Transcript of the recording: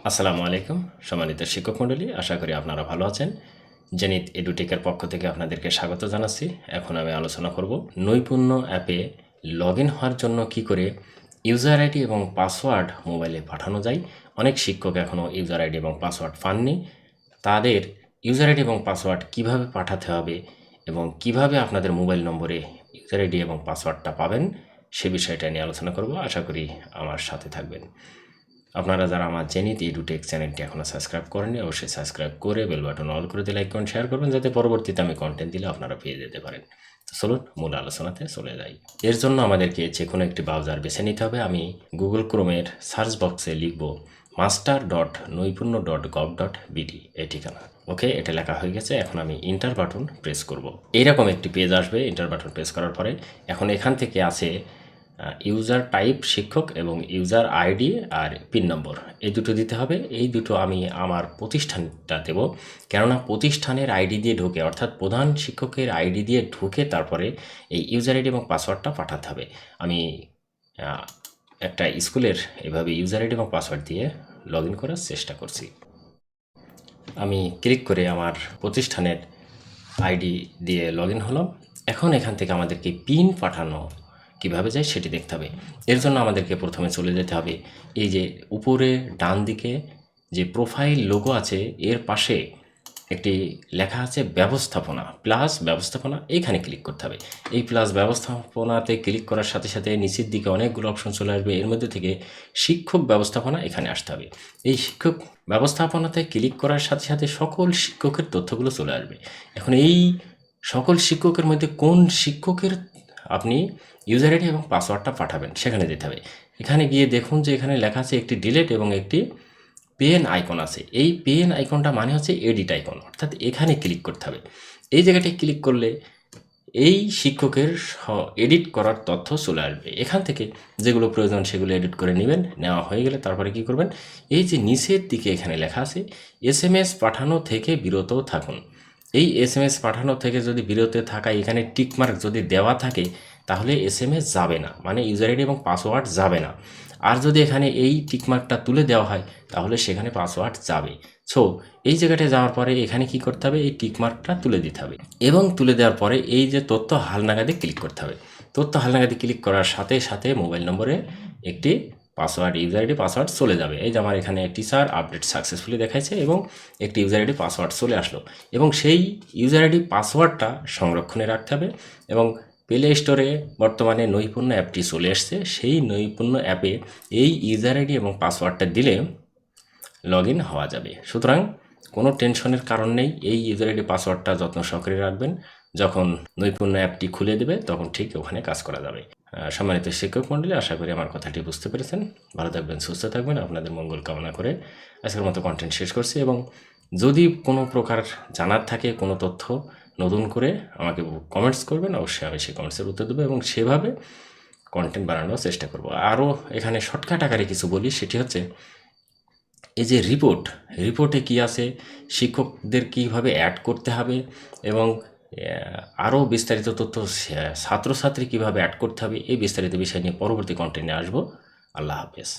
আসসালামু আলাইকুম সম্মানিত শিক্ষক মণ্ডলী, আশা করি আপনারা ভালো আছেন। জেনিথ এডুটেকের পক্ষ থেকে আপনাদেরকে স্বাগত জানাচ্ছি। এখন আমি আলোচনা করব নৈপুণ্য অ্যাপে লগ ইন হওয়ার জন্য কি করে ইউজার আইডি এবং পাসওয়ার্ড মোবাইলে পাঠানো যায়। অনেক শিক্ষক এখনও ইউজার আইডি এবং পাসওয়ার্ড পাননি। তাদের ইউজার আইডি এবং পাসওয়ার্ড কিভাবে পাঠাতে হবে এবং কিভাবে আপনাদের মোবাইল নম্বরে ইউজার আইডি এবং পাসওয়ার্ডটা পাবেন সে বিষয়টা নিয়ে আলোচনা করব। আশা করি আমার সাথে থাকবেন। আপনারা যারা আমার জেনিথ এডুটেক চ্যানেলটি এখনও সাবস্ক্রাইব করেননি, অবশ্যই সাবস্ক্রাইব করে বেল বাটন অল করে দিয়ে লাইক কমেন্ট শেয়ার করবেন, যাতে পরবর্তীতে আমি কন্টেন্ট দিলে আপনারা পেয়ে যেতে পারেন। তো চলুন মূল আলোচনাতে চলে যাই। এর জন্য আমাদেরকে যে কোনো একটি ব্রাউজার বেছে নিতে হবে। আমি গুগল ক্রোমের সার্চ বক্সে লিখব master.নৈপুণ্য.gov.bt এই ঠিকানা। ওকে, এটা লেখা হয়ে গেছে। এখন আমি ইন্টার বাটন প্রেস করব। এইরকম একটি পেজ আসবে। ইন্টার বাটন প্রেস করার পরে এখন এখান থেকে আছে ইউজার টাইপ শিক্ষক এবং ইউজার আইডি আর পিন নম্বর, এই দুটো দিতে হবে। এই দুটো আমি আমার প্রতিষ্ঠানটা দেব, কেননা প্রতিষ্ঠানের আইডি দিয়ে ঢুকে, অর্থাৎ প্রধান শিক্ষকের আইডি দিয়ে ঢুকে তারপরে এই ইউজার আইডি এবং পাসওয়ার্ডটা পাঠাতে হবে। আমি একটা স্কুলের এভাবে ইউজার আইডি এবং পাসওয়ার্ড দিয়ে লগ ইন করার চেষ্টা করছি। আমি ক্লিক করে আমার প্রতিষ্ঠানের আইডি দিয়ে লগ ইন হলাম। এখন এখান থেকে আমাদেরকে পিন পাঠানো কিভাবে যায় সেটি দেখতে হবে। এর জন্য আমাদেরকে প্রথমে চলে যেতে হবে এই যে উপরে ডান দিকে যে প্রোফাইল লোগো আছে, এর পাশে একটি লেখা আছে ব্যবস্থাপনা, প্লাস ব্যবস্থাপনা, এইখানে ক্লিক করতে হবে। এই প্লাস ব্যবস্থাপনাতে ক্লিক করার সাথে সাথে নিচের দিকে অনেকগুলো অপশন চলে আসবে। এর মধ্যে থেকে শিক্ষক ব্যবস্থাপনা এখানে আসতে হবে। এই শিক্ষক ব্যবস্থাপনাতে ক্লিক করার সাথে সাথে সকল শিক্ষকের তথ্যগুলো চলে আসবে। এখন এই সকল শিক্ষকের মধ্যে কোন শিক্ষকের আপনি ইউজার আইডি এবং পাসওয়ার্ডটা পাঠাবেন সেখানে যেতে হবে। এখানে গিয়ে দেখুন যে এখানে লেখা আছে একটি ডিলেট এবং একটি পেন আইকন আছে। এই পেন আইকনটা মানে হচ্ছে এডিট আইকন, অর্থাৎ এখানে ক্লিক করতে হবে। এই জায়গাটায় ক্লিক করলে এই শিক্ষকের এডিট করার তথ্য চলে আসবে। এখান থেকে যেগুলো প্রয়োজন সেগুলো এডিট করে নেবেন। নেওয়া হয়ে গেলে তারপরে কি করবেন, এই যে নিচের দিকে এখানে লেখা আছে SMS পাঠানো থেকে বিরত থাকুন। এই SMS পাঠানো থেকে যদি বিরত থাকা এখানে টিকমার্ক যদি দেওয়া থাকে তাহলে SMS যাবে না, মানে ইউজার আইডি এবং পাসওয়ার্ড যাবে না। আর যদি এখানে এই টিকমার্কটা তুলে দেওয়া হয় তাহলে সেখানে পাসওয়ার্ড যাবে। সো এই জায়গাটায় যাওয়ার পরে এখানে কি করতে হবে, এই টিকমার্কটা তুলে দিতে হবে এবং তুলে দেওয়ার পরে এই যে তথ্য হালনাগাদে ক্লিক করতে হবে। তথ্য হালনাগাদে ক্লিক করার সাথে সাথে মোবাইল নম্বরে একটি পাসওয়ার্ড, ইউজার আইডি পাসওয়ার্ড চলে যাবে। এই যে আমার এখানে টিচার আপডেট সাকসেসফুলি দেখাচ্ছে এবং একটি ইউজার আইডি পাসওয়ার্ড চলে আসলো। এবং সেই ইউজার আইডি পাসওয়ার্ডটা সংরক্ষণে রাখতে হবে। এবং প্লে স্টোরে বর্তমানে নৈপুণ্য অ্যাপটি চলে এসছে। সেই নৈপুণ্য অ্যাপে এই ইউজার আইডি এবং পাসওয়ার্ডটা দিলে লগ ইন হওয়া যাবে। সুতরাং কোনো টেনশনের কারণ নেই। এই ইউজার আইডি পাসওয়ার্ডটা যত্ন সহকারে রাখবেন। যখন নৈপুণ্য অ্যাপটি খুলে দেবে তখন ঠিক ওখানে কাজ করা যাবে। সম্মানিত শিক্ষক মণ্ডলী, আশা করি আমার কথাটি বুঝতে পেরেছেন। ভালো থাকবেন, সুস্থ থাকবেন। আপনাদের মঙ্গল কামনা করে আজকের মতো কন্টেন্ট শেষ করছি। এবং যদি কোনো প্রকার জানার থাকে, কোনো তথ্য নতুন করে আমাকে কমেন্টস করবেন, অবশ্যই আমি সেই কমেন্টসের উত্তর দেবো এবং সেভাবে কন্টেন্ট বানানোর চেষ্টা করব। আরও এখানে শর্টকাট আকারে কিছু বলি, সেটি হচ্ছে এই যে রিপোর্টে কি আছে, শিক্ষকদের কীভাবে অ্যাড করতে হবে এবং আরও বিস্তারিত তথ্য ছাত্রছাত্রী কীভাবে অ্যাড করতে হবে, এই বিস্তারিত বিষয় নিয়ে পরবর্তী কন্টেন্টে আসবো। আল্লাহ হাফেজ।